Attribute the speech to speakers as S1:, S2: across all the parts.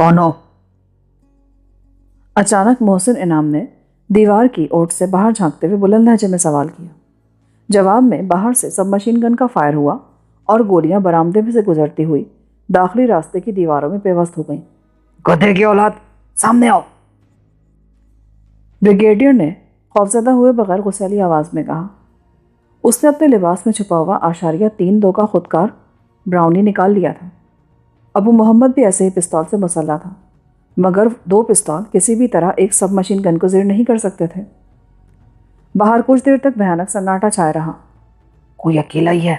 S1: کون ہو؟ اچانک محسن انعام نے دیوار کی اوٹ سے باہر جھانکتے ہوئے بلند لہجے میں سوال کیا۔ جواب میں باہر سے سب مشین گن کا فائر ہوا اور گولیاں برآمدے میں سے گزرتی ہوئی داخلی راستے کی دیواروں میں پیوست ہو گئیں۔ گدھے کی اولاد، سامنے آؤ! بریگیڈیئر نے خوفزدہ ہوئے بغیر غصیلی آواز میں کہا۔ اس نے اپنے لباس میں چھپا ہوا 3.2 کا خودکار براؤنی نکال لیا تھا۔ ابو محمد بھی ایسے ہی پستول سے مسلح تھا، مگر 2 پستول کسی بھی طرح ایک سب مشین گن کو زیر نہیں کر سکتے تھے۔ باہر کچھ دیر تک بھیانک سناٹا چھائے رہا۔ کوئی اکیلا ہی ہے،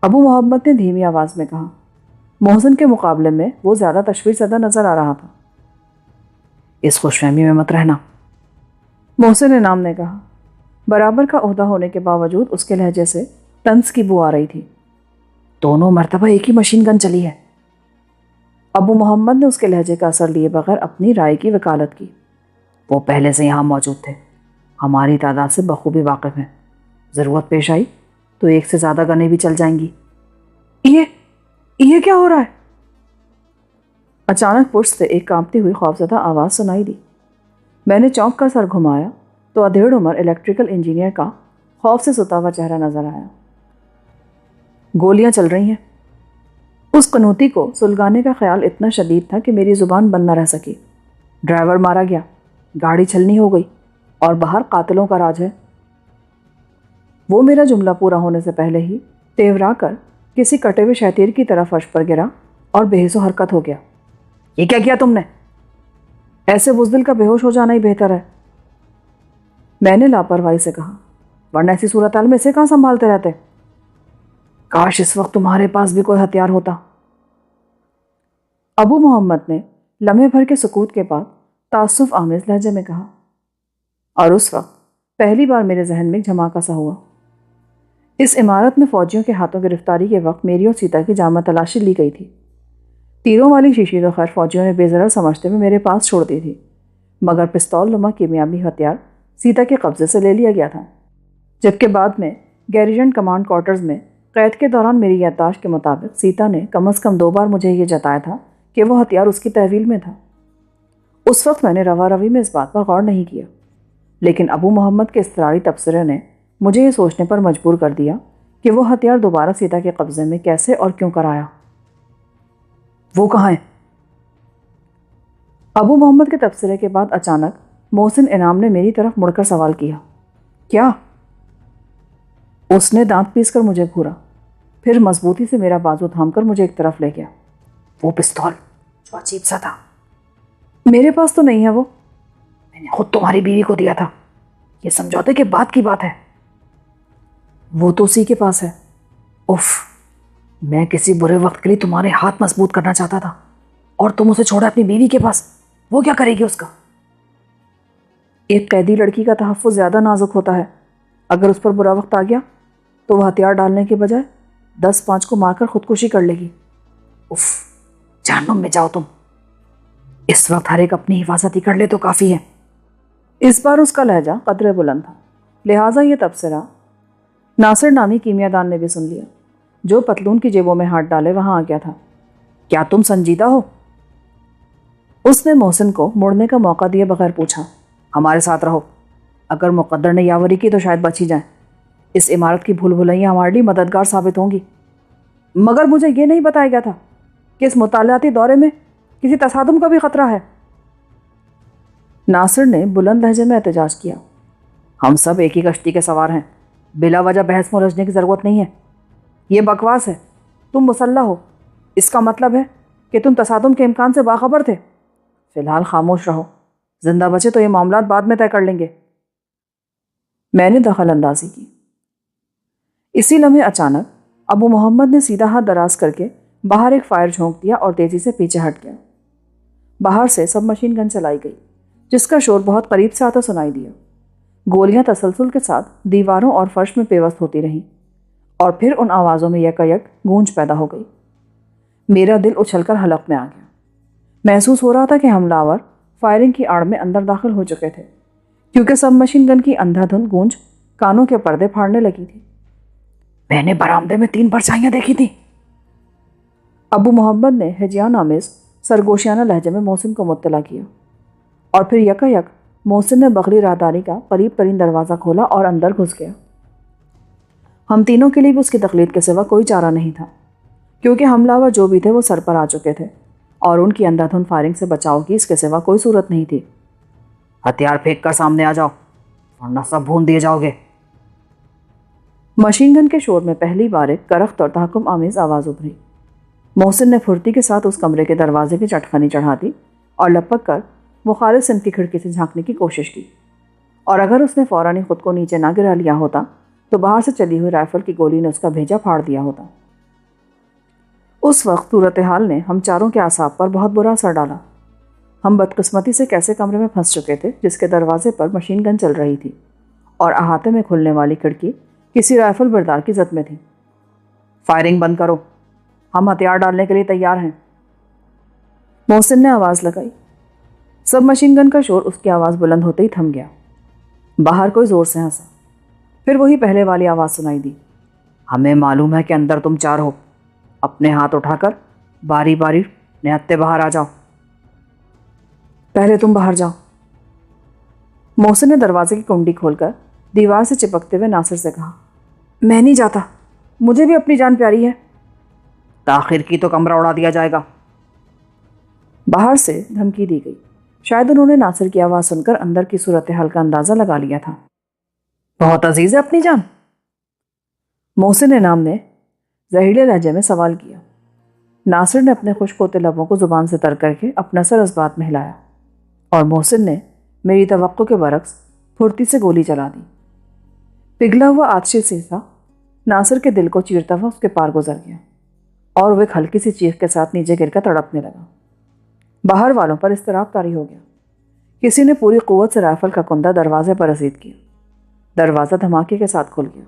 S1: ابو محمد نے دھیمی آواز میں کہا۔ محسن کے مقابلے میں وہ زیادہ تشویش زدہ نظر آ رہا تھا۔ اس خوش فہمی میں مت رہنا، محسن انعام نے کہا۔ برابر کا عہدہ ہونے کے باوجود اس کے لہجے سے طنز کی بو آ رہی تھی۔ دونوں مرتبہ ایک ہی مشین گن چلی ہے۔ ابو محمد نے اس کے لہجے کا اثر لیے بغیر اپنی رائے کی وکالت کی۔ وہ پہلے سے یہاں موجود تھے، ہماری تعداد سے بخوبی واقف ہیں۔ ضرورت پیش آئی تو ایک سے زیادہ گنیں بھی چل جائیں گی۔ یہ کیا ہو رہا ہے؟ اچانک پشت سے ایک کانپتی ہوئی خوفزدہ آواز سنائی دی۔ میں نے چونک کر سر گھمایا تو ادھیڑ عمر الیکٹریکل انجینئر کا خوف سے ستا ہوا چہرہ نظر آیا۔ گولیاں چل رہی ہیں۔ اس قنوتی کو سلگانے کا خیال اتنا شدید تھا کہ میری زبان بند نہ رہ سکی۔ ڈرائیور مارا گیا، گاڑی چھلنی ہو گئی اور باہر قاتلوں کا راج ہے۔ وہ میرا جملہ پورا ہونے سے پہلے ہی تیورا کر کسی کٹے ہوئے شیطیر کی طرح فرش پر گرا اور بے حس و حرکت ہو گیا۔ یہ کیا کیا تم نے؟ ایسے بزدل کا بے ہوش ہو جانا ہی بہتر ہے، میں نے لاپرواہی سے کہا، ورنہ ایسی صورتحال میں اسے کہاں سنبھالتے رہتے؟ کاش اس وقت تمہارے پاس بھی کوئی ہتھیار ہوتا، ابو محمد نے لمحے بھر کے سکوت کے بعد تعصف آمیز لہجے میں کہا۔ اور اس وقت پہلی بار میرے ذہن میں ایک جھماکا سا ہوا۔ اس عمارت میں فوجیوں کے ہاتھوں گرفتاری کے وقت میری اور سیتا کی جامع تلاشی لی گئی تھی۔ تیروں والی شیشی تو خیر فوجیوں نے بے ضرر سمجھتے ہوئے میرے پاس چھوڑ دی تھی، مگر پستول نما کیمیابی ہتھیار سیتا کے قبضے سے لے لیا گیا تھا، جبکہ بعد میں گیریجن کمانڈ کوارٹرز میں قید کے دوران میری یادداشت کے مطابق سیتا نے کم از کم 2 بار مجھے یہ جتایا تھا کہ وہ ہتھیار اس کی تحویل میں تھا۔ اس وقت میں نے روا روی میں اس بات پر غور نہیں کیا، لیکن ابو محمد کے اضطراری تبصرے نے مجھے یہ سوچنے پر مجبور کر دیا کہ وہ ہتھیار دوبارہ سیتا کے قبضے میں کیسے اور کیوں کرایا۔ وہ کہاں ہے؟ ابو محمد کے تبصرے کے بعد اچانک محسن انعام نے میری طرف مڑ کر سوال کیا۔ کیا؟ اس نے دانت پیس کر مجھے گھورا، پھر مضبوطی سے میرا بازو تھام کر مجھے ایک طرف لے گیا۔ وہ پستول جو عجیب سا تھا، میرے پاس تو نہیں ہے، وہ میں نے خود تمہاری بیوی کو دیا تھا، یہ سمجھوتے کے بعد کی بات ہے۔ وہ تو اسی کے پاس ہے۔ اف، میں کسی برے وقت کے لیے تمہارے ہاتھ مضبوط کرنا چاہتا تھا اور تم اسے چھوڑا اپنی بیوی کے پاس، وہ کیا کرے گی اس کا؟ ایک قیدی لڑکی کا تحفظ زیادہ نازک ہوتا ہے، اگر اس پر برا وقت آ گیا تو وہ ہتھیار ڈالنے کے بجائے 10-5 کو مار کر خودکشی کر لے گی۔ اف، جہنم میں جاؤ تم، اس وقت ہر ایک اپنی حفاظت ہی کر لے تو کافی ہے۔ اس بار اس کا لہجہ قدرے بلند تھا، لہٰذا یہ تبصرہ ناصر نامی کیمیا دان نے بھی سن لیا، جو پتلون کی جیبوں میں ہاتھ ڈالے وہاں آ گیا تھا۔ کیا تم سنجیدہ ہو؟ اس نے محسن کو مڑنے کا موقع دیے بغیر پوچھا۔ ہمارے ساتھ رہو، اگر مقدر نے یاوری کی تو شاید بچ ہی جائیں۔ اس عمارت کی بھول بھلائیاں ہمارے لیے مددگار ثابت ہوں گی۔ مگر مجھے یہ نہیں بتایا گیا تھا کہ اس مطالعاتی دورے میں کسی تصادم کا بھی خطرہ ہے، ناصر نے بلند لہجے میں احتجاج کیا۔ ہم سب ایک ہی کشتی کے سوار ہیں، بلا وجہ بحث میں الجھنے کی ضرورت نہیں ہے۔ یہ بکواس ہے، تم مسلح ہو، اس کا مطلب ہے کہ تم تصادم کے امکان سے باخبر تھے۔ فی الحال خاموش رہو، زندہ بچے تو یہ معاملات بعد میں طے کر لیں گے، میں نے دخل اندازی کی۔ اسی لمحے اچانک ابو محمد نے سیدھا ہاتھ دراز کر کے باہر ایک فائر جھونک دیا اور تیزی سے پیچھے ہٹ گیا۔ باہر سے سب مشین گن چلائی گئی، جس کا شور بہت قریب سے آتا سنائی دیا۔ گولیاں تسلسل کے ساتھ دیواروں اور فرش میں پیوست ہوتی رہیں اور پھر ان آوازوں میں یکایک گونج پیدا ہو گئی۔ میرا دل اچھل کر حلق میں آ گیا۔ محسوس ہو رہا تھا کہ حملہ آور فائرنگ کی آڑ میں اندر داخل ہو چکے تھے، کیونکہ سب مشین گن کی اندھا دھند گونج کانوں کے پردے پھاڑنے لگی تھی۔ میں نے برآمدے میں 3 پرچھائیاں دیکھی تھیں، ابو محمد نے ہجیان آمیز سرگوشیانہ لہجے میں محسن کو مطلع کیا اور پھر یکا یک محسن نے بغلی راہداری کا قریب ترین دروازہ کھولا اور اندر گھس گیا۔ ہم تینوں کے لیے بھی اس کی تقلید کے سوا کوئی چارہ نہیں تھا، کیونکہ حملہ آور جو بھی تھے وہ سر پر آ چکے تھے اور ان کی اندھا دھند فائرنگ سے بچاؤ کی اس کے سوا کوئی صورت نہیں تھی۔ ہتھیار پھینک کر سامنے آ جاؤ ورنہ سب بھون دیے جاؤ گے۔ مشین گن کے شور میں پہلی بار ایک کرخت اور تحکم آمیز آواز ابھری۔ محسن نے پھرتی کے ساتھ اس کمرے کے دروازے کی چٹخنی چڑھا دی اور لپک کر مخالف سمت کی کھڑکی سے جھانکنے کی کوشش کی، اور اگر اس نے فوراً ہی خود کو نیچے نہ گرا لیا ہوتا تو باہر سے چلی ہوئی رائفل کی گولی نے اس کا بھیجا پھاڑ دیا ہوتا۔ اس وقت صورتحال نے ہم چاروں کے اعصاب پر بہت برا اثر ڈالا۔ ہم بدقسمتی سے کیسے کمرے میں پھنس چکے تھے جس کے دروازے پر مشین گن چل رہی تھی اور احاطے میں کھلنے والی کھڑکی کسی رائفل بردار کی زد میں تھی۔ فائرنگ بند کرو، ہم ہتھیار ڈالنے کے لیے تیار ہیں، محسن نے آواز لگائی۔ سب مشین گن کا شور اس کی آواز بلند ہوتے ہی تھم گیا۔ باہر کوئی زور سے ہنسا، پھر وہی پہلے والی آواز سنائی دی، ہمیں معلوم ہے کہ اندر تم چار ہو، اپنے ہاتھ اٹھا کر باری باری نہتے باہر آ جاؤ۔ پہلے تم باہر جاؤ، محسن نے دروازے کی کنڈی کھول کر دیوار سے چپکتے ہوئے ناصر سے کہا۔ میں نہیں جاتا، مجھے بھی اپنی جان پیاری ہے۔ تاخیر کی تو کمرہ اڑا دیا جائے گا، باہر سے دھمکی دی گئی۔ شاید انہوں نے ناصر کی آواز سن کر اندر کی صورتحال کا اندازہ لگا لیا تھا۔ بہت عزیز ہے اپنی جان؟ محسن انعام نے زہریلے لہجے میں سوال کیا۔ ناصر نے اپنے خشک ہوتے لبوں کو زبان سے تر کر کے اپنا سر اس بات میں ہلایا اور محسن نے میری توقع کے برعکس پھرتی سے گولی چلا دی۔ پگھلا ہوا آتشی سیسا ناصر کے دل کو چیرتا ہوا اس کے پار گزر گیا اور وہ ایک ہلکی سی چیخ کے ساتھ نیچے گر کر تڑپنے لگا۔ باہر والوں پر اضطراب طاری ہو گیا۔ کسی نے پوری قوت سے رائفل کا کندہ دروازے پر رسید کیا۔ دروازہ دھماکے کے ساتھ کھل گیا۔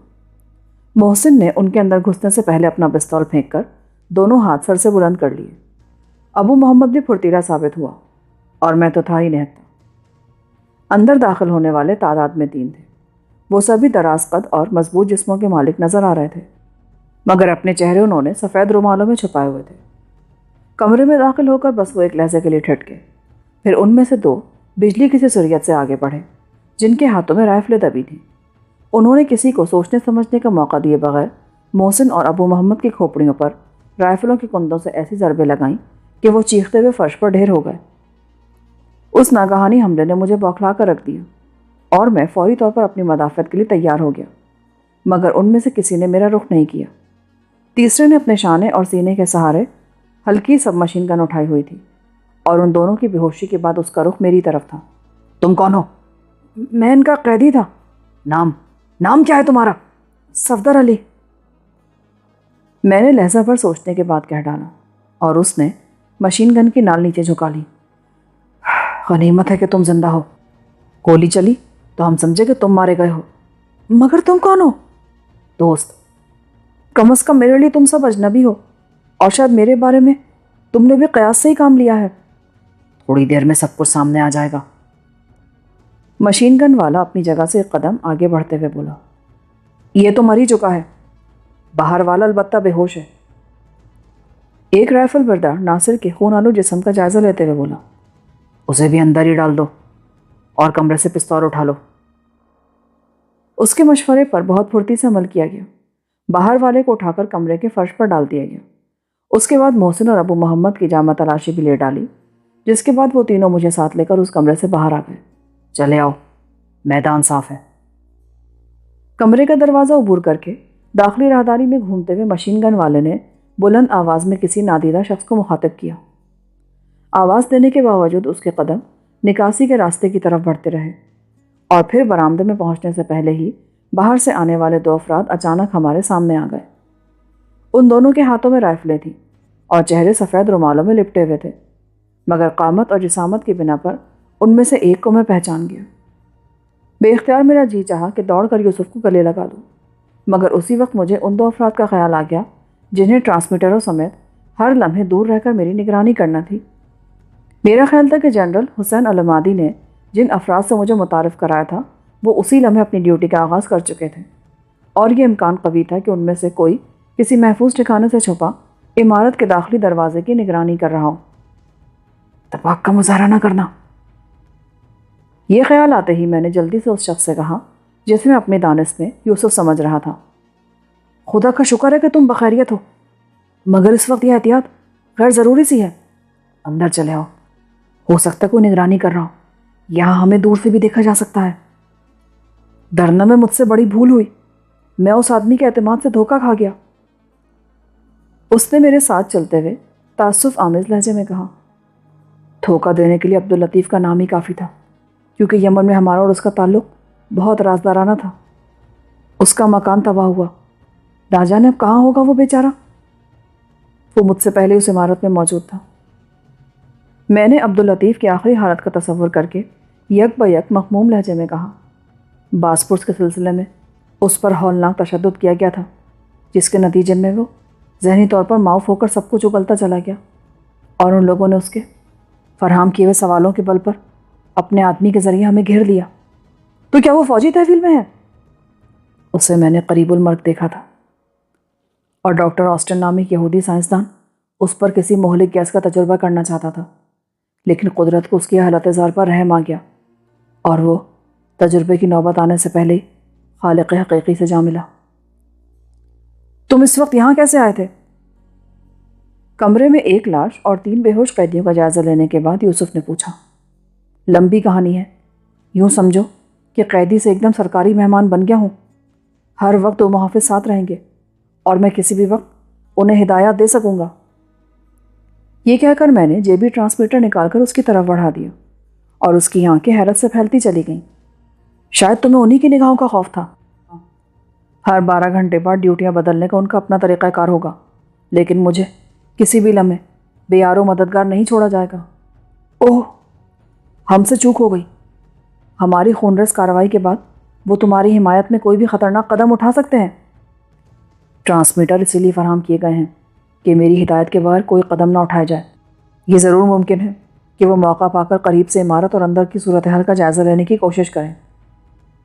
S1: محسن نے ان کے اندر گھسنے سے پہلے اپنا پستول پھینک کر دونوں ہاتھ سر سے بلند کر لیے۔ ابو محمد بھی پھرتیلا ثابت ہوا اور میں تو تھا ہی نہتا۔ اندر داخل ہونے والے تعداد میں 3 تھے۔ وہ سبھی دراز قد اور مضبوط جسموں کے مالک نظر آ رہے تھے، مگر اپنے چہرے انہوں نے سفید رومالوں میں چھپائے ہوئے تھے۔ کمرے میں داخل ہو کر بس وہ ایک لہجے کے لیے ٹھٹکے، پھر ان میں سے 2 بجلی کی سی سرعت سے آگے بڑھے جن کے ہاتھوں میں رائفلیں دبی تھیں۔ انہوں نے کسی کو سوچنے سمجھنے کا موقع دیے بغیر محسن اور ابو محمد کی کھوپڑیوں پر رائفلوں کے کندوں سے ایسی ضربیں لگائیں کہ وہ چیختے ہوئے فرش پر ڈھیر ہو گئے۔ اس ناگہانی حملے نے مجھے بوکھلا کر رکھ دیا اور میں فوری طور پر اپنی مدافعت کے لیے تیار ہو گیا، مگر ان میں سے کسی نے میرا رخ نہیں کیا۔ تیسرے نے اپنے شانے اور سینے کے سہارے ہلکی سب مشین گن اٹھائی ہوئی تھی اور ان دونوں کی بے ہوشی کے بعد اس کا رخ میری طرف تھا۔ تم کون ہو؟ میں ان کا قیدی تھا۔ نام کیا ہے تمہارا؟ صفدر علی۔ میں نے لہجہ پر سوچنے کے بعد کہہ ڈالا اور اس نے مشین گن کی نال نیچے جھکا لی۔ غنیمت ہے کہ تم زندہ ہو، گولی چلی تو ہم سمجھے کہ تم مارے گئے ہو، مگر تم کون ہو؟ دوست، کم از کم میرے لیے تم سب اجنبی ہو اور شاید میرے بارے میں تم نے بھی قیاس سے ہی کام لیا ہے۔ تھوڑی دیر میں سب کچھ سامنے آ جائے گا، مشین گن والا اپنی جگہ سے ایک قدم آگے بڑھتے ہوئے بولا۔ یہ تو مر ہی چکا ہے، باہر والا البتہ بے ہوش ہے۔ ایک رائفل بردار ناصر کے خون آلود جسم کا جائزہ لیتے ہوئے بولا۔ اسے بھی اندر ہی ڈال دو اور کمرے سے پستول اٹھا لو۔ اس کے مشورے پر بہت پھرتی سے عمل کیا گیا۔ باہر والے کو اٹھا کر کمرے کے فرش پر ڈال دیا گیا۔ اس کے بعد محسن اور ابو محمد کی جامع تلاشی بھی لے ڈالی، جس کے بعد وہ تینوں مجھے ساتھ لے کر اس کمرے سے باہر آ گئے۔ چلے آؤ، میدان صاف ہے۔ کمرے کا دروازہ عبور کر کے داخلی راہداری میں گھومتے ہوئے مشین گن والے نے بلند آواز میں کسی نادیدہ شخص کو مخاطب کیا۔ آواز دینے کے باوجود اس کے قدم نکاسی کے راستے کی طرف بڑھتے رہے اور پھر برآمدے میں پہنچنے سے پہلے ہی باہر سے آنے والے 2 افراد اچانک ہمارے سامنے آ گئے۔ ان دونوں کے ہاتھوں میں رائفلیں تھیں اور چہرے سفید رومالوں میں لپٹے ہوئے تھے، مگر قامت اور جسامت کی بنا پر ان میں سے ایک کو میں پہچان گیا۔ بے اختیار میرا جی چاہا کہ دوڑ کر یوسف کو گلے لگا دوں، مگر اسی وقت مجھے ان 2 افراد کا خیال آ گیا جنہیں ٹرانسمیٹروں سمیت ہر لمحے دور رہ کر میری نگرانی کرنا تھی۔ میرا خیال تھا کہ جنرل حسین علمادی نے جن افراد سے مجھے متعارف کرایا تھا وہ اسی لمحے اپنی ڈیوٹی کا آغاز کر چکے تھے، اور یہ امکان قوی تھا کہ ان میں سے کوئی کسی محفوظ ٹھکانے سے چھپا عمارت کے داخلی دروازے کی نگرانی کر رہا ہو۔ اتفاق کا مظاہرہ نہ کرنا۔ یہ خیال آتے ہی میں نے جلدی سے اس شخص سے کہا جس میں اپنی دانش میں یوسف سمجھ رہا تھا، خدا کا شکر ہے کہ تم بخیریت ہو، مگر اس وقت یہ احتیاط غیر ضروری سی ہے۔ اندر چلے آؤ، ہو سکتا ہے کوئی نگرانی کر رہا ہو، یہاں ہمیں دور سے بھی دیکھا جا سکتا ہے۔ ڈرنا میں مجھ سے بڑی بھول ہوئی، میں اس آدمی کے اعتماد سے دھوکہ کھا گیا۔ اس نے میرے ساتھ چلتے ہوئے تعصف آمیز لہجے میں کہا، دھوکہ دینے کے لیے عبداللطیف کا نام ہی کافی تھا، کیونکہ یمن میں ہمارا اور اس کا تعلق بہت رازدارانہ تھا۔ اس کا مکان تباہ ہوا، نہ جانے اب کہاں ہوگا وہ بیچارہ۔ وہ مجھ سے پہلے اس عمارت میں موجود تھا۔ میں نے عبداللطیف کی آخری حالت کا تصور کر کے یک بہ یک مخموم لہجے میں کہا، باسپورس کے سلسلے میں اس پر ہولناک تشدد کیا گیا تھا، جس کے نتیجے میں وہ ذہنی طور پر معاف ہو کر سب کچھ اگلتا چلا گیا، اور ان لوگوں نے اس کے فراہم کیے ہوئے سوالوں کے بل پر اپنے آدمی کے ذریعے ہمیں گھیر لیا۔ تو کیا وہ فوجی تحویل میں ہے؟ اسے میں نے قریب المرگ دیکھا تھا، اور ڈاکٹر آسٹن نامی یہودی سائنسدان اس پر کسی مہلک گیس کا تجربہ کرنا چاہتا تھا، لیکن قدرت کو اس کی حالت زار پر رحم آ گیا، اور وہ تجربے کی نوبت آنے سے پہلے ہی خالق حقیقی سے جا ملا۔ تم اس وقت یہاں کیسے آئے تھے؟ کمرے میں ایک لاش اور 3 بے ہوش قیدیوں کا جائزہ لینے کے بعد یوسف نے پوچھا۔ لمبی کہانی ہے، یوں سمجھو کہ قیدی سے ایک دم سرکاری مہمان بن گیا ہوں، ہر وقت وہ محافظ ساتھ رہیں گے، اور میں کسی بھی وقت انہیں ہدایات دے سکوں گا۔ یہ کہہ کر میں نے جیبی ٹرانسمیٹر نکال کر اس کی طرف بڑھا دیا، اور اس کی آنکھیں حیرت سے پھیلتی چلی گئیں۔ شاید تمہیں انہی کی نگاہوں کا خوف تھا۔ ہر 12 گھنٹے بعد ڈیوٹیاں بدلنے کا ان کا اپنا طریقہ کار ہوگا، لیکن مجھے کسی بھی لمحے بے یار و مددگار نہیں چھوڑا جائے گا۔ اوہ، ہم سے چوک ہو گئی۔ ہماری خونریز کارروائی کے بعد وہ تمہاری حمایت میں کوئی بھی خطرناک قدم اٹھا سکتے ہیں۔ ٹرانسمیٹر اسی لیے فراہم کیے گئے ہیں کہ میری ہدایت کے بغیر کوئی قدم نہ اٹھایا جائے۔ یہ ضرور ممکن ہے کہ وہ موقع پا کر قریب سے عمارت اور اندر کی صورتحال کا جائزہ لینے کی کوشش کریں۔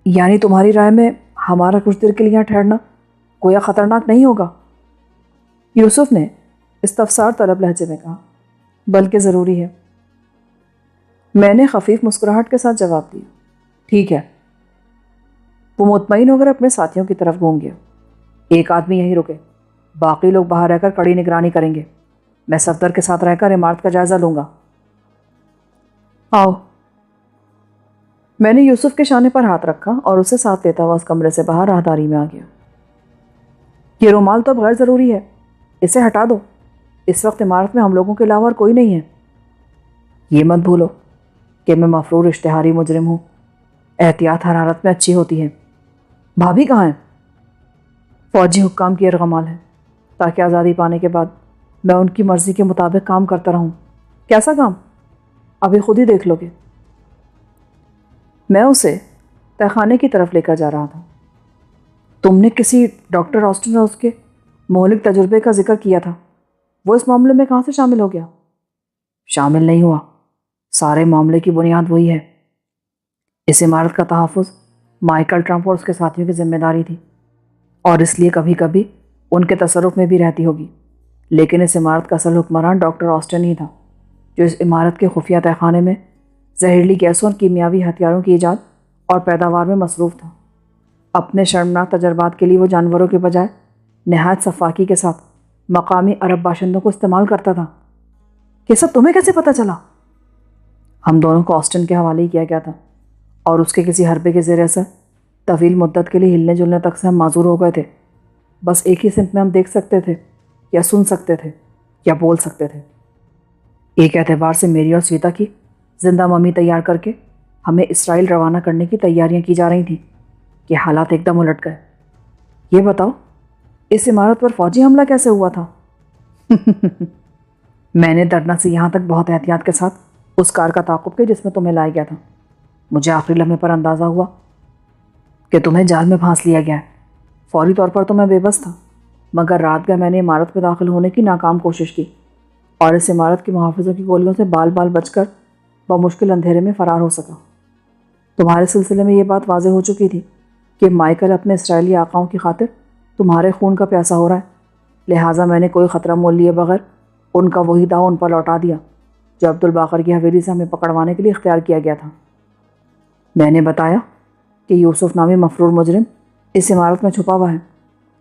S1: یعنی تمہاری رائے میں ہمارا کچھ دیر کے لیے یہاں ٹھہرنا گویا خطرناک نہیں ہوگا؟ یوسف نے استفسار طلب لہجے میں کہا، بلکہ ضروری ہے۔ میں نے خفیف مسکراہٹ کے ساتھ جواب دیا، ٹھیک ہے۔ وہ مطمئن ہو کر اپنے ساتھیوں کی طرف گھوم گیا۔ ایک آدمی یہیں رکے، باقی لوگ باہر رہ کر کڑی نگرانی کریں گے۔ میں صفدر کے ساتھ رہ کر عمارت کا جائزہ لوں گا۔ آؤ۔ میں نے یوسف کے شانے پر ہاتھ رکھا اور اسے ساتھ لیتا ہوا اس کمرے سے باہر راہداری میں آ گیا۔ یہ رومال تو اب غیر ضروری ہے، اسے ہٹا دو۔ اس وقت عمارت میں ہم لوگوں کے علاوہ اور کوئی نہیں ہے۔ یہ مت بھولو کہ میں مفرور اشتہاری مجرم ہوں، احتیاط حرارت میں اچھی ہوتی ہے۔ بھابھی کہاں ہیں؟ فوجی حکام کی ارغمال ہے تاکہ آزادی پانے کے بعد میں ان کی مرضی کے مطابق کام کرتا رہوں۔ کیسا کام؟ ابھی خود ہی دیکھ لو گے۔ میں اسے تہخانے کی طرف لے کر جا رہا تھا۔ تم نے کسی ڈاکٹر آسٹن اور اس کے مہلک تجربے کا ذکر کیا تھا، وہ اس معاملے میں کہاں سے شامل ہو گیا؟ شامل نہیں ہوا، سارے معاملے کی بنیاد وہی ہے۔ اس عمارت کا تحفظ مائیکل ٹرمپ اور اس کے ساتھیوں کی ذمہ داری تھی، اور اس لیے کبھی کبھی ان کے تصرف میں بھی رہتی ہوگی، لیکن اس عمارت کا اصل حکمران ڈاکٹر آسٹن ہی تھا، جو اس عمارت کے خفیہ تہخانے میں زہریلی گیسوں اور کیمیاوی ہتھیاروں کی ایجاد اور پیداوار میں مصروف تھا۔ اپنے شرمناک تجربات کے لیے وہ جانوروں کے بجائے نہایت سفاکی کے ساتھ مقامی عرب باشندوں کو استعمال کرتا تھا۔ یہ سب تمہیں کیسے پتہ چلا؟ ہم دونوں کو آسٹن کے حوالے کیا گیا تھا، اور اس کے کسی حربے کے زیر اثر طویل مدت کے لیے ہلنے جلنے تک سے ہم معذور ہو گئے تھے۔ بس ایک ہی سمت میں ہم دیکھ سکتے تھے، یا سن سکتے تھے، یا بول سکتے تھے۔ ایک اعتبار سے میری اور سویتا کی زندہ ممی تیار کر کے ہمیں اسرائیل روانہ کرنے کی تیاریاں کی جا رہی تھیں کہ حالات ایک دم الٹ گئے۔ یہ بتاؤ، اس عمارت پر فوجی حملہ کیسے ہوا تھا؟ میں نے ڈرنا سے یہاں تک بہت احتیاط کے ساتھ اس کار کا تعاقب کیا جس میں تمہیں لایا گیا تھا۔ مجھے آخری لمحے پر اندازہ ہوا کہ تمہیں جال میں پھانس لیا گیا ہے۔ فوری طور پر تو میں بے بس تھا، مگر رات گئے میں نے عمارت میں داخل ہونے کی ناکام کوشش کی، اور اس عمارت کے محافظوں کی گولیوں سے بال بال بچ کر بمشکل اندھیرے میں فرار ہو سکا۔ تمہارے سلسلے میں یہ بات واضح ہو چکی تھی کہ مائیکل اپنے اسرائیلی آقاؤں کی خاطر تمہارے خون کا پیاسا ہو رہا ہے، لہٰذا میں نے کوئی خطرہ مول لیے بغیر ان کا وہی داؤ ان پر لوٹا دیا۔ جو عبد الباقر کی حویلی سے ہمیں پکڑوانے کے لیے اختیار کیا گیا تھا۔ میں نے بتایا کہ یوسف نامی مفرور مجرم اس عمارت میں چھپا ہوا ہے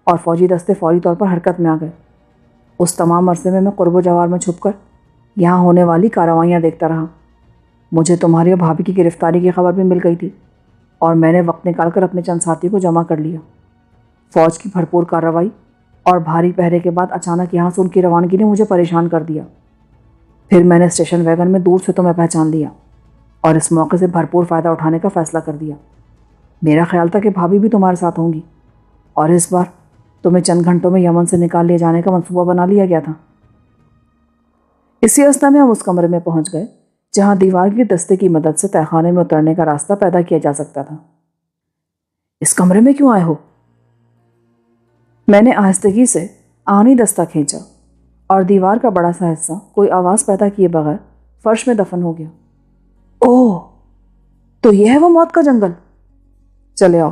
S1: اور فوجی دستے فوری طور پر حرکت میں آ گئے۔ اس تمام عرصے میں قرب و جوار میں چھپ کر یہاں ہونے والی کارروائیاں دیکھتا رہا۔ مجھے تمہاری اور بھابھی کی گرفتاری کی خبر بھی مل گئی تھی اور میں نے وقت نکال کر اپنے چند ساتھی کو جمع کر لیا۔ فوج کی بھرپور کارروائی اور بھاری پہرے کے بعد اچانک یہاں سے ان کی روانگی نے مجھے پریشان کر دیا۔ پھر میں نے اسٹیشن ویگن میں دور سے تمہیں پہچان لیا اور اس موقع سے بھرپور فائدہ اٹھانے کا فیصلہ کر دیا۔ میرا خیال تھا کہ بھابھی بھی تمہارے ساتھ ہوں گی اور اس بار تمہیں چند گھنٹوں میں یمن سے نکال لے جانے کا منصوبہ بنا لیا گیا تھا۔ اسی اثنا میں ہم اس کمرے میں پہنچ گئے جہاں دیوار کی دستے کی مدد سے تہہ خانے میں اترنے کا راستہ پیدا کیا جا سکتا تھا۔ اس کمرے میں کیوں آئے ہو؟ میں نے آہستگی سے آہنی دستہ کھینچا اور دیوار کا بڑا سا حصہ کوئی آواز پیدا کیے بغیر فرش میں دفن ہو گیا۔ اوہ، تو یہ ہے وہ موت کا جنگل؟ چلے آؤ،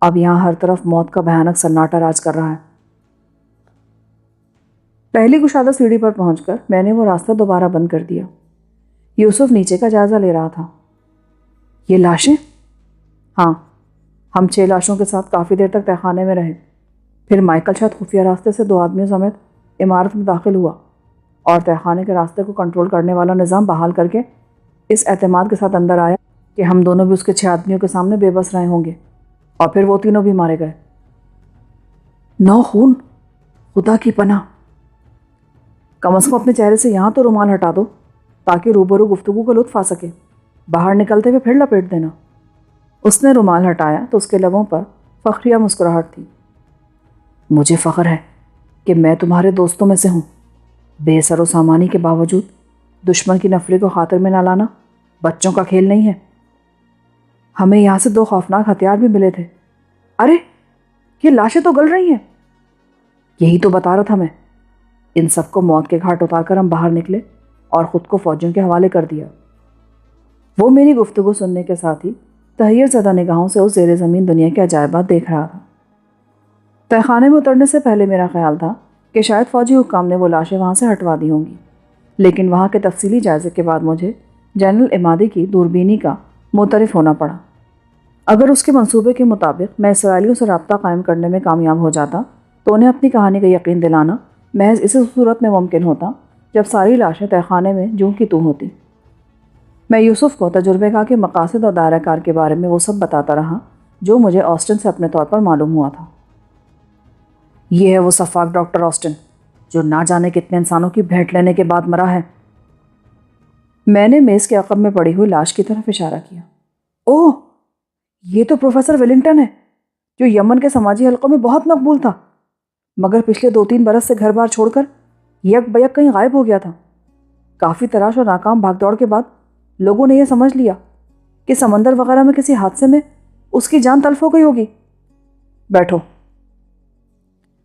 S1: اب یہاں ہر طرف موت کا بھیانک سناٹا راج کر رہا ہے۔ پہلی کشادہ سیڑھی پر پہنچ کر میں نے وہ راستہ دوبارہ بند کر دیا۔ یوسف نیچے کا جائزہ لے رہا تھا۔ یہ لاشیں؟ ہاں، ہم 6 لاشوں کے ساتھ کافی دیر تک تہہ خانے میں رہے۔ پھر مائیکل شاید خفیہ راستے سے 2 آدمیوں سمیت عمارت میں داخل ہوا اور تہہ خانے کے راستے کو کنٹرول کرنے والا نظام بحال کر کے اس اعتماد کے ساتھ اندر آیا کہ ہم دونوں بھی اس کے 6 آدمیوں کے سامنے بے بس رہے ہوں گے، اور پھر وہ تینوں بھی مارے گئے۔ 9 خون، خدا کی پناہ! کم از کم اپنے چہرے سے یہاں تو رومال ہٹا دو تاکہ روبرو گفتگو کا لطف آ سکے، باہر نکلتے ہوئے پھر لپیٹ دینا۔ اس نے رومال ہٹایا تو اس کے لبوں پر فخریہ مسکراہٹ تھی۔ مجھے فخر ہے کہ میں تمہارے دوستوں میں سے ہوں۔ بے سر و سامانی کے باوجود دشمن کی نفری کو خاطر میں نہ لانا بچوں کا کھیل نہیں ہے۔ ہمیں یہاں سے 2 خوفناک ہتھیار بھی ملے تھے۔ ارے، یہ لاشیں تو گل رہی ہیں۔ یہی تو بتا رہا تھا میں۔ ان سب کو موت کے گھاٹ اتار کر ہم باہر نکلے اور خود کو فوجیوں کے حوالے کر دیا۔ وہ میری گفتگو سننے کے ساتھ ہی تحیر زدہ نگاہوں سے اس زیر زمین دنیا کے عجائبات دیکھ رہا تھا۔ تہہ خانے میں اترنے سے پہلے میرا خیال تھا کہ شاید فوجی حکام نے وہ لاشیں وہاں سے ہٹوا دی ہوں گی، لیکن وہاں کے تفصیلی جائزے کے بعد مجھے جنرل عمادی کی دوربینی کا معترف ہونا پڑا۔ اگر اس کے منصوبے کے مطابق میں اسرائیلیوں سے رابطہ قائم کرنے میں کامیاب ہو جاتا تو انہیں اپنی کہانی کا یقین دلانا محض اسی صورت میں ممکن ہوتا جب ساری لاشیں تہہ خانے میں جوں کی توں ہوتی۔ میں یوسف کو تجربے کار کے مقاصد اور دائرہ کار کے بارے میں وہ سب بتاتا رہا جو مجھے آسٹن سے اپنے طور پر معلوم ہوا تھا۔ یہ ہے وہ سفاک ڈاکٹر آسٹن جو نہ جانے کتنے انسانوں کی بھیٹ لینے کے بعد مرا ہے۔ میں نے میز کے عقب میں پڑی ہوئی لاش کی طرف اشارہ کیا۔ اوہ، یہ تو پروفیسر ویلنگٹن ہے جو یمن کے سماجی حلقوں میں بہت مقبول تھا، مگر پچھلے 2-3 برس سے گھر بار چھوڑ کر یک بیک کہیں غائب ہو گیا تھا۔ کافی تلاش اور ناکام بھاگ دوڑ کے بعد لوگوں نے یہ سمجھ لیا کہ سمندر وغیرہ میں کسی حادثے میں اس کی جان تلف ہو گئی ہوگی۔ بیٹھو،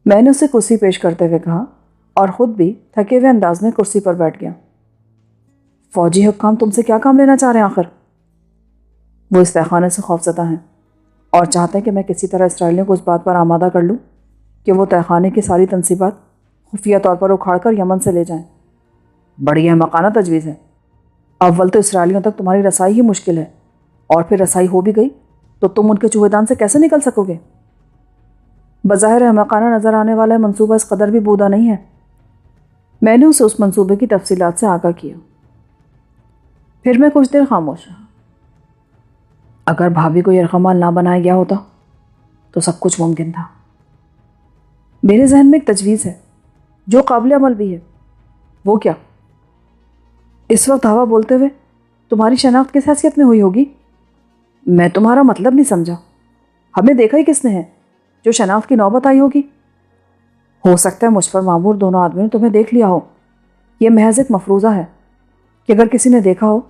S1: میں نے اسے کرسی پیش کرتے ہوئے کہا اور خود بھی تھکے ہوئے انداز میں کرسی پر بیٹھ گیا۔ فوجی حکام تم سے کیا کام لینا چاہ رہے ہیں آخر؟ وہ اس تہہ خانے سے خوفزدہ ہیں اور چاہتے ہیں کہ میں کسی طرح اسرائیلیوں کو اس بات پر آمادہ کر لوں کہ وہ تہہ خانے کی ساری تنصیبات خفیہ طور پر اکھاڑ کر یمن سے لے جائیں۔ بڑی احمقانہ تجویز ہے۔ اول تو اسرائیلیوں تک تمہاری رسائی ہی مشکل ہے، اور پھر رسائی ہو بھی گئی تو تم ان کے چوہے دان سے کیسے نکل سکو گے؟ بظاہر احمقانہ نظر آنے والا منصوبہ اس قدر بھی بودا نہیں ہے۔ میں نے اسے اس منصوبے کی تفصیلات سے آگاہ کیا۔ پھر میں کچھ دیر خاموش رہا۔ اگر بھابھی کو یرغمال نہ بنایا گیا ہوتا تو سب کچھ ممکن تھا۔ میرے ذہن میں ایک تجویز ہے جو قابل عمل بھی ہے۔ وہ کیا؟ اس وقت ہوا بولتے ہوئے تمہاری شناخت کس حیثیت میں ہوئی ہوگی؟ میں تمہارا مطلب نہیں سمجھا۔ ہمیں دیکھا ہی کس نے ہے جو شناخت کی نوبت آئی ہوگی؟ ہو سکتا ہے مجھ پر معمور دونوں آدمیوں نے تمہیں دیکھ لیا ہو۔ یہ محض ایک مفروضہ ہے کہ اگر کسی نے دیکھا ہو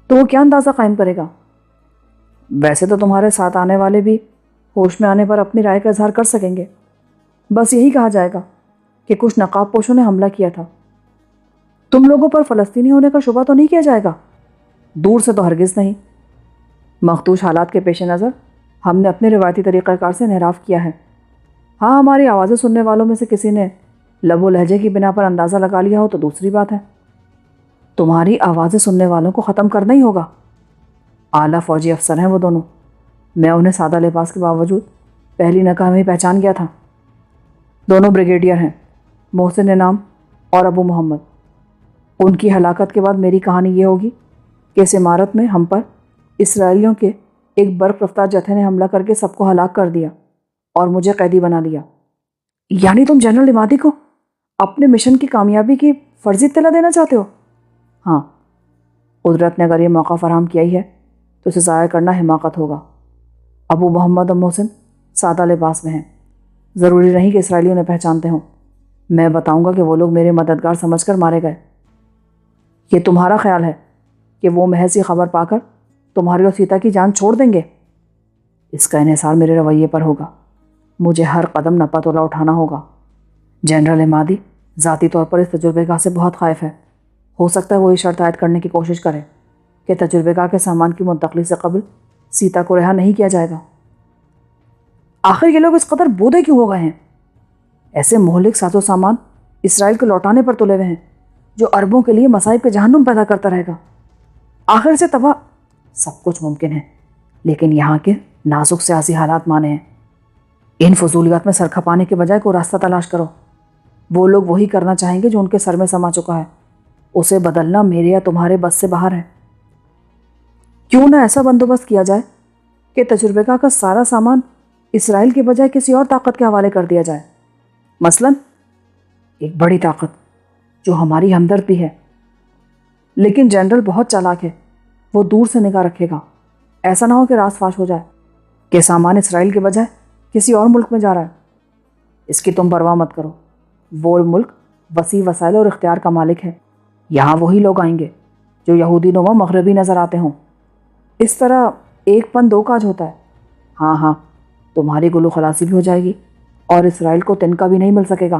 S1: تو وہ کیا اندازہ قائم کرے گا؟ ویسے تو تمہارے ساتھ آنے والے بھی ہوش میں آنے پر اپنی رائے کا اظہار کر سکیں گے۔ بس یہی کہا جائے گا کہ کچھ نقاب پوشوں نے حملہ کیا تھا۔ تم لوگوں پر فلسطینی ہونے کا شبہ تو نہیں کیا جائے گا؟ دور سے تو ہرگز نہیں۔ مخدوش حالات کے پیش نظر ہم نے اپنے روایتی طریقہ کار سے انحراف کیا ہے۔ ہاں، ہماری آوازیں سننے والوں میں سے کسی نے لب و لہجے کی بنا پر اندازہ لگا لیا ہو تو دوسری بات ہے۔ تمہاری آوازیں سننے والوں کو ختم کرنا ہی ہوگا۔ اعلیٰ فوجی افسر ہیں وہ دونوں، میں انہیں سادہ لباس کے باوجود پہلی نگاہ میں ہی پہچان گیا تھا۔ دونوں بریگیڈیئر ہیں، محسن انعام اور ابو محمد۔ ان کی ہلاکت کے بعد میری کہانی یہ ہوگی کہ اس عمارت میں ہم پر اسرائیلیوں کے ایک برق رفتار جتھے نے حملہ کر کے سب کو ہلاک کر دیا اور مجھے قیدی بنا لیا۔ یعنی تم جنرل عمادی کو اپنے مشن کی کامیابی کی فرضی اطلاع دینا چاہتے ہو؟ ہاں، قدرت نے اگر یہ موقع فراہم کیا ہی ہے تو اسے ضائع کرنا حماقت ہوگا۔ ابو محمد اور محسن سادہ لباس میں ہیں، ضروری نہیں کہ اسرائیلیوں نے پہچانتے ہوں۔ میں بتاؤں گا کہ وہ لوگ میرے مددگار سمجھ کر مارے گئے۔ یہ تمہارا خیال ہے کہ وہ محض یہ خبر پا کر تمہاری اور سیتا کی جان چھوڑ دیں گے؟ اس کا انحصار میرے رویے پر ہوگا۔ مجھے ہر قدم نپا تولا اٹھانا ہوگا۔ جنرل عمادی ذاتی طور پر اس تجربے گاہ سے بہت خائف ہے۔ ہو سکتا ہے وہ یہ شرط عائد کرنے کی کوشش کرے کہ تجربے گاہ کے سامان کی منتقلی سے قبل سیتا کو رہا نہیں کیا جائے گا۔ آخر یہ لوگ اس قدر بودے کیوں ہو گئے ہیں؟ ایسے مہلک ساز و سامان اسرائیل کو لوٹانے پر تلے ہوئے ہیں جو عربوں کے لیے مصائب کے جہنم پیدا کرتا رہے گا۔ آخر سے تباہ سب کچھ ممکن ہے، لیکن یہاں کے نازک سیاسی حالات مانے ہیں۔ ان فضولیات میں سر کھپانے کے بجائے کوئی راستہ تلاش کرو۔ وہ لوگ وہی کرنا چاہیں گے جو ان کے سر میں سما چکا ہے، اسے بدلنا میرے یا تمہارے بس سے باہر ہے۔ کیوں نہ ایسا بندوبست کیا جائے کہ تجربے کا سارا سامان اسرائیل کے بجائے کسی اور طاقت کے حوالے کر دیا جائے، مثلاً ایک بڑی طاقت جو ہماری ہمدرد بھی ہے۔ لیکن جنرل بہت چالاک ہے، وہ دور سے نگاہ رکھے گا، ایسا نہ ہو کہ راز فاش ہو جائے کہ سامان اسرائیل کے بجائے کسی اور ملک میں جا رہا ہے۔ اس کی تم پرواہ مت کرو، وہ ملک وسیع وسائل اور اختیار کا مالک ہے۔ یہاں وہی لوگ آئیں گے جو یہودی نما مغربی نظر آتے ہوں۔ اس طرح ایک پن دو کاج ہوتا ہے۔ ہاں، تمہاری گلو خلاصی بھی ہو جائے گی اور اسرائیل کو تنکا بھی نہیں مل سکے گا۔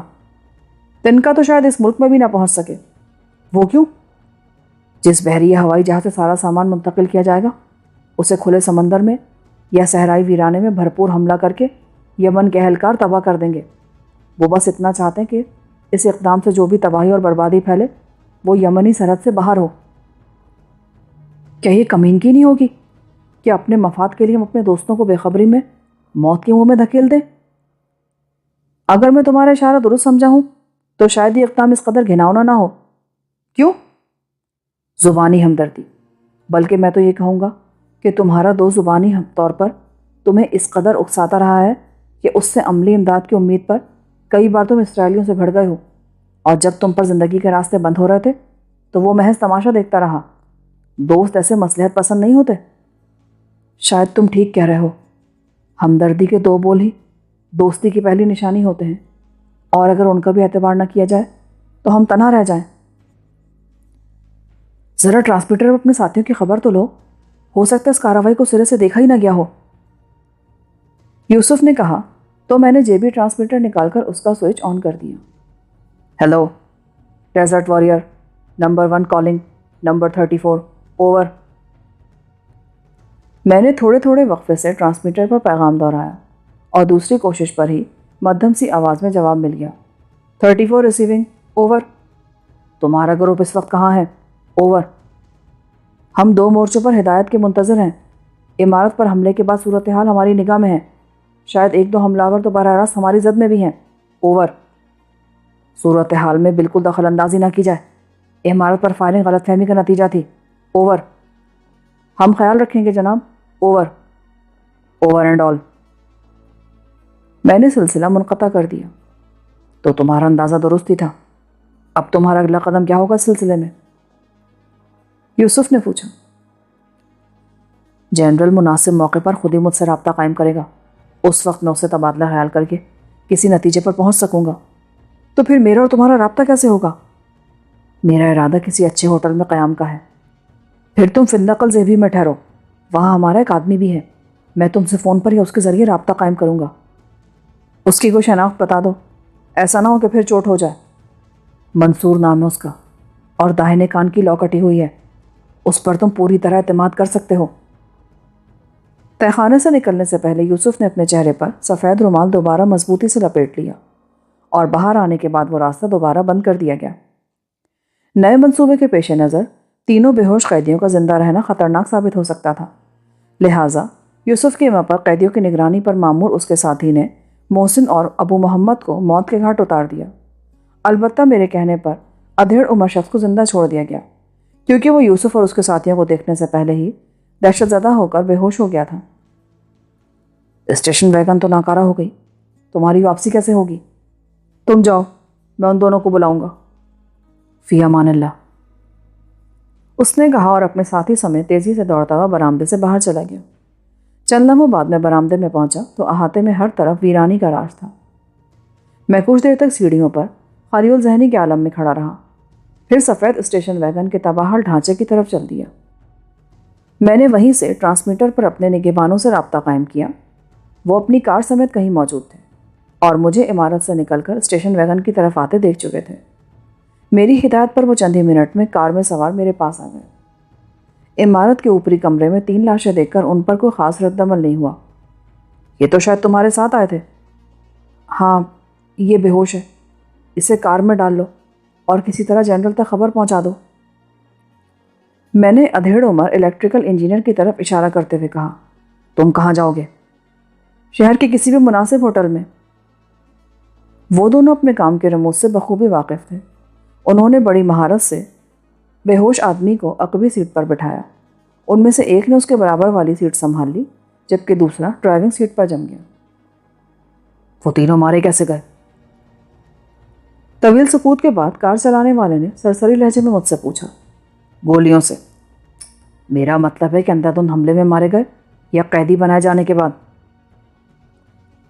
S1: تنکا تو شاید اس ملک میں بھی نہ پہنچ سکے۔ وہ کیوں؟ جس بحری یا ہوائی جہاز سے سارا سامان منتقل کیا جائے گا اسے کھلے سمندر میں یا صحرائی ویرانے میں بھرپور حملہ کر کے یمن کے اہلکار تباہ کر دیں گے۔ وہ بس اتنا چاہتے ہیں کہ اس اقدام سے جو بھی تباہی اور بربادی پھیلے وہ یمنی سرحد سے باہر ہو۔ کیا یہ کمینگی نہیں ہوگی کہ اپنے مفاد کے لیے ہم اپنے دوستوں کو بے خبری میں موت کے منہ میں دھکیل دیں؟ اگر میں تمہارا اشارہ درست سمجھا ہوں تو شاید یہ اقدام اس قدر گھناؤنا نہ ہو۔ کیوں؟ زبانی ہمدردی، بلکہ میں تو یہ کہوں گا کہ تمہارا دو زبانی طور پر تمہیں اس قدر اکساتا رہا ہے کہ اس سے عملی امداد کی امید پر کئی بار تم اسرائیلیوں سے بھڑ گئے ہو، اور جب تم پر زندگی کے راستے بند ہو رہے تھے تو وہ محض تماشا دیکھتا رہا۔ دوست ایسے مصلحت پسند نہیں ہوتے۔ شاید تم ٹھیک کہہ رہے ہو، ہمدردی کے دو بول ہی دوستی کی پہلی نشانی ہوتے ہیں، اور اگر ان کا بھی اعتبار نہ کیا جائے تو ہم تنہا رہ جائیں۔ ذرا ٹرانسمیٹر پر اپنے ساتھیوں کی خبر تو لو، ہو سکتا ہے اس کارروائی کو سرے سے دیکھا ہی نہ گیا ہو۔ یوسف نے کہا تو میں نے جیبی ٹرانسمیٹر نکال کر اس کا سوئچ آن کر دیا۔ Hello desert warrior, number 1 calling, number 34، over. میں نے تھوڑے تھوڑے وقفے سے ٹرانسمیٹر پر پیغام دہرایا اور دوسری کوشش پر ہی مدھم سی آواز میں جواب مل گیا۔ 34 ریسیونگ، اوور۔ تمہارا گروپ اس وقت کہاں ہے؟ اوور۔ ہم 2 مورچوں پر ہدایت کے منتظر ہیں۔ عمارت پر حملے کے بعد صورتحال ہماری نگاہ میں ہے، شاید 1-2 حملہ تو براہ راست ہماری زد میں بھی ہیں۔ اوور۔ صورتحال میں بالکل دخل اندازی نہ کی جائے، عمارت پر فائرنگ غلط فہمی کا نتیجہ تھی۔ اوور۔ ہم خیال رکھیں گے جناب۔ اوور۔ Over and all. میں نے سلسلہ منقطع کر دیا۔ تو تمہارا اندازہ درست ہی تھا، اب تمہارا اگلا قدم کیا ہوگا اس سلسلے میں؟ یوسف نے پوچھا۔ جنرل مناسب موقع پر خود ہی مجھ سے رابطہ قائم کرے گا، اس وقت میں اسے تبادلہ خیال کر کے کسی نتیجے پر پہنچ سکوں گا۔ تو پھر میرا اور تمہارا رابطہ کیسے ہوگا؟ میرا ارادہ کسی اچھے ہوٹل میں قیام کا ہے۔ پھر تم فی النقل زیبی میں ٹھہرو، وہاں ہمارا ایک آدمی بھی ہے، میں تم سے فون پر یا اس کے ذریعے رابطہ قائم کروں گا۔ اس کی کوئی شناخت بتا دو، ایسا نہ ہو کہ پھر چوٹ ہو جائے۔ منصور نام ہے اس کا، اور داہنے کان کی لو کٹی ہوئی ہے، اس پر تم پوری طرح اعتماد کر سکتے ہو۔ تہہ خانے سے نکلنے سے پہلے یوسف نے اپنے چہرے پر سفید رومال دوبارہ مضبوطی سے لپیٹ لیا، اور باہر آنے کے بعد وہ راستہ دوبارہ بند کر دیا گیا۔ نئے منصوبے کے پیش نظر تینوں بے ہوش قیدیوں کا زندہ رہنا خطرناک ثابت ہو سکتا تھا، لہٰذا یوسف کی ماں پر قیدیوں کی نگرانی پر مامور اس کے ساتھی نے محسن اور ابو محمد کو موت کے گھاٹ اتار دیا۔ البتہ میرے کہنے پر ادھیڑ عمر شخص کو زندہ چھوڑ دیا گیا، کیونکہ وہ یوسف اور اس کے ساتھیوں کو دیکھنے سے پہلے ہی دہشت زدہ ہو کر بے ہوش ہو گیا تھا۔ اسٹیشن ویگن تو ناکارہ ہو گئی، تمہاری واپسی کیسے ہوگی؟ تم جاؤ، میں ان دونوں کو بلاؤں گا۔ فی امان اللہ، اس نے کہا اور اپنے ساتھی سمیت تیزی سے دوڑتا ہوا برآمدے سے باہر چلا گیا۔ چند لمحوں بعد میں برآمدے میں پہنچا تو احاطے میں ہر طرف ویرانی کا راج تھا۔ میں کچھ دیر تک سیڑھیوں پر خالی الذہنی کے عالم میں کھڑا رہا، پھر سفید اسٹیشن ویگن کے تباہل ڈھانچے کی طرف چل دیا۔ میں نے وہیں سے ٹرانسمیٹر پر اپنے نگہبانوں سے رابطہ قائم کیا۔ وہ اپنی کار سمیت کہیں موجود تھے اور مجھے عمارت سے نکل کر اسٹیشن ویگن کی طرف آتے دیکھ چکے تھے۔ میری ہدایت پر وہ چند ہی منٹ میں کار میں سوار میرے پاس آ گئے۔ عمارت کے اوپری کمرے میں 3 لاشیں دیکھ کر ان پر کوئی خاص رد عمل نہیں ہوا۔ یہ تو شاید تمہارے ساتھ آئے تھے۔ ہاں، یہ بے ہوش ہے، اسے کار میں ڈال لو اور کسی طرح جنرل تک خبر پہنچا دو۔ میں نے ادھیڑ عمر الیکٹریکل انجینئر کی طرف اشارہ کرتے ہوئے کہا، تم کہاں جاؤ گے؟ شہر کے کسی بھی مناسب ہوٹل میں۔ وہ دونوں اپنے کام کے رموز سے بخوبی واقف تھے۔ انہوں نے بڑی مہارت سے بے ہوش آدمی کو عقبی سیٹ پر بٹھایا۔ ان میں سے ایک نے اس کے برابر والی سیٹ سنبھال لی، جبکہ دوسرا ڈرائیونگ سیٹ پر جم گیا۔ وہ تینوں مارے کیسے گئے؟ طویل سکوت کے بعد کار چلانے والے نے سرسری لہجے میں مجھ سے پوچھا۔ گولیوں سے۔ میرا مطلب ہے کہ اندھادھند حملے میں مارے گئے یا قیدی بنائے جانے کے بعد؟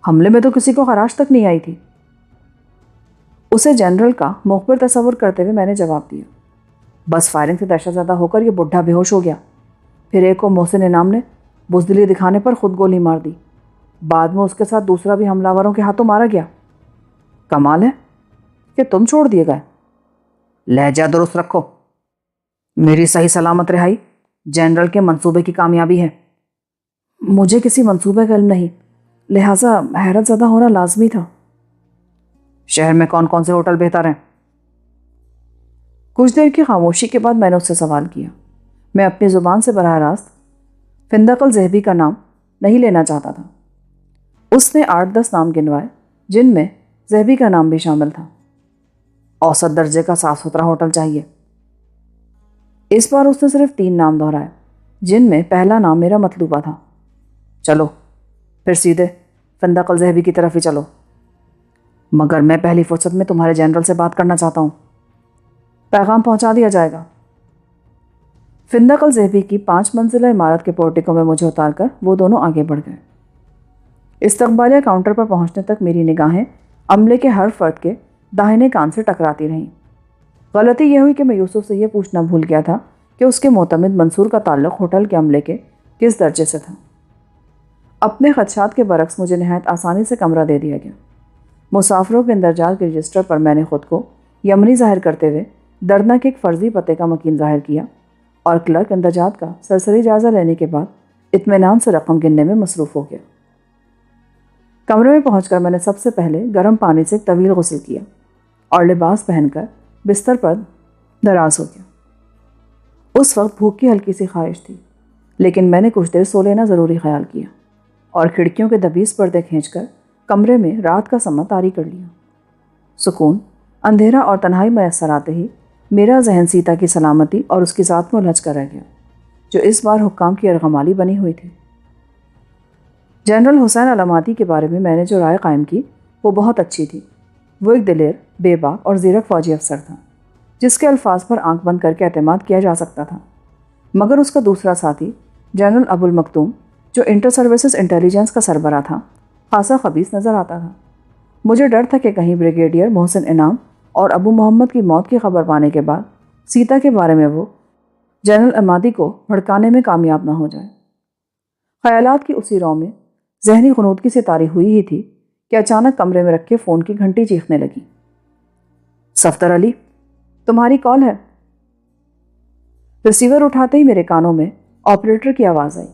S1: حملے میں تو کسی کو خراش تک نہیں آئی تھی۔ اسے جنرل کا مخبر تصور کرتے ہوئے میں نے جواب دیا۔ بس فائرنگ سے دہشت زدہ ہو کر یہ بڈھا بے ہوش ہو گیا، پھر ایک کو محسن انعام نے بزدلی دکھانے پر خود گولی مار دی، بعد میں اس کے ساتھ دوسرا بھی حملہ کے ہاتھوں مارا گیا۔ کمال ہے کہ تم چھوڑ دیے گئے۔ لہجہ درست رکھو، میری صحیح سلامت رہائی جنرل کے منصوبے کی کامیابی ہے۔ مجھے کسی منصوبے کا علم نہیں، لہٰذا حیرت زدہ ہونا لازمی تھا۔ شہر میں کون کون سے ہوٹل بہتر ہیں؟ کچھ دیر کی خاموشی کے بعد میں نے اس سے سوال کیا۔ میں اپنی زبان سے براہ راست فندق الذہبی کا نام نہیں لینا چاہتا تھا۔ اس نے 8-10 نام گنوائے، جن میں ذہبی کا نام بھی شامل تھا۔ اوسط درجے کا صاف ستھرا ہوٹل چاہیے۔ اس بار اس نے صرف 3 نام دہرائے، جن میں پہلا نام میرا مطلوبہ تھا۔ چلو پھر سیدھے فندق الذہبی کی طرف ہی چلو، مگر میں پہلی فرصت میں تمہارے جنرل سے بات کرنا چاہتا ہوں۔ پیغام پہنچا دیا جائے گا۔ فندق الذہبی کی 5 منزلہ عمارت کے پورٹیکو میں مجھے اتار کر وہ دونوں آگے بڑھ گئے۔ استقبالیہ کاؤنٹر پر پہنچنے تک میری نگاہیں عملے کے ہر فرد کے داہنے کان سے ٹکراتی رہیں۔ غلطی یہ ہوئی کہ میں یوسف سے یہ پوچھنا بھول گیا تھا کہ اس کے معتمد منصور کا تعلق ہوٹل کے عملے کے کس درجے سے تھا۔ اپنے خدشات کے برعکس مجھے نہایت آسانی سے کمرہ دے دیا گیا۔ مسافروں کے اندرجات کے رجسٹر پر میں نے خود کو یمنی ظاہر کرتے ہوئے دردناک ایک فرضی پتے کا مکین ظاہر کیا اور کلرک اندرجات کا سرسری جائزہ لینے کے بعد اطمینان سے رقم گننے میں مصروف ہو گیا۔ کمرے میں پہنچ کر میں نے سب سے پہلے گرم پانی سے ایک طویل غسل کیا اور لباس پہن کر بستر پر دراز ہو گیا۔ اس وقت بھوک کی ہلکی سی خواہش تھی، لیکن میں نے کچھ دیر سو لینا ضروری خیال کیا اور کھڑکیوں کے دبیز پردے کھینچ کر کمرے میں رات کا سما طاری کر لیا۔ سکون، اندھیرا اور تنہائی میسر آتے ہی میرا ذہن سیتا کی سلامتی اور اس کی ذات میں الجھ کر رہ گیا، جو اس بار حکام کی ارغمالی بنی ہوئی تھی۔ جنرل حسین علاماتی کے بارے میں نے جو رائے قائم کی وہ بہت اچھی تھی۔ وہ ایک دلیر، بے باک اور زیرک فوجی افسر تھا، جس کے الفاظ پر آنکھ بند کر کے اعتماد کیا جا سکتا تھا، مگر اس کا دوسرا ساتھی جنرل ابو المکتوم، جو انٹر سروسز انٹیلیجنس کا سربراہ تھا، خاصا خبیث نظر آتا تھا۔ مجھے ڈر تھا کہ کہیں بریگیڈیئر محسن انعام اور ابو محمد کی موت کی خبر پانے کے بعد سیتا کے بارے میں وہ جنرل عمادی کو بھڑکانے میں کامیاب نہ ہو جائے۔ خیالات کی اسی رو میں ذہنی غنودگی سے طاری ہوئی ہی تھی کہ اچانک کمرے میں رکھے فون کی گھنٹی چیخنے لگی۔ صفدر علی، تمہاری کال ہے۔ ریسیور اٹھاتے ہی میرے کانوں میں آپریٹر کی آواز آئی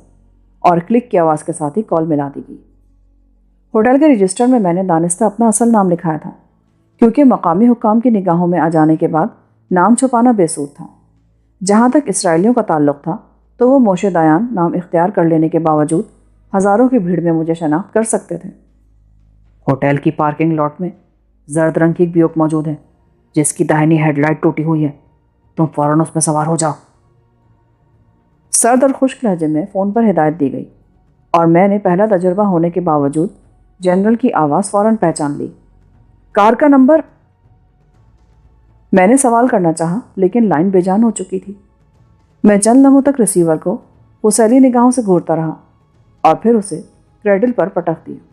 S1: اور کلک کی آواز کے ساتھ ہی کال ملا دی گئی۔ ہوٹل کے رجسٹر میں نے دانستہ اپنا اصل نام لکھایا تھا، کیونکہ مقامی حکام کی نگاہوں میں آ جانے کے بعد نام چھپانا بے سود تھا۔ جہاں تک اسرائیلیوں کا تعلق تھا تو وہ موشے دایان نام اختیار کر لینے کے باوجود ہزاروں کی بھیڑ میں مجھے شناخت کر سکتے تھے۔ ہوٹل کی پارکنگ لاٹ میں زرد رنگ کی ایک بیوک موجود ہے جس کی داہنی ہیڈ لائٹ ٹوٹی ہوئی ہے، تم فوراً اس میں سوار ہو جاؤ۔ سرد اور خشک لہجے میں فون پر ہدایت دی گئی اور میں نے پہلا تجربہ ہونے کے باوجود جنرل کی آواز فوراً پہچان لی۔ کار کا نمبر؟ میں نے سوال کرنا چاہا لیکن لائن بے جان ہو چکی تھی۔ میں چند لمحوں تک ریسیور کو غصیلی نگاہوں سے گھورتا رہا اور پھر اسے کریڈل پر پٹک دیا۔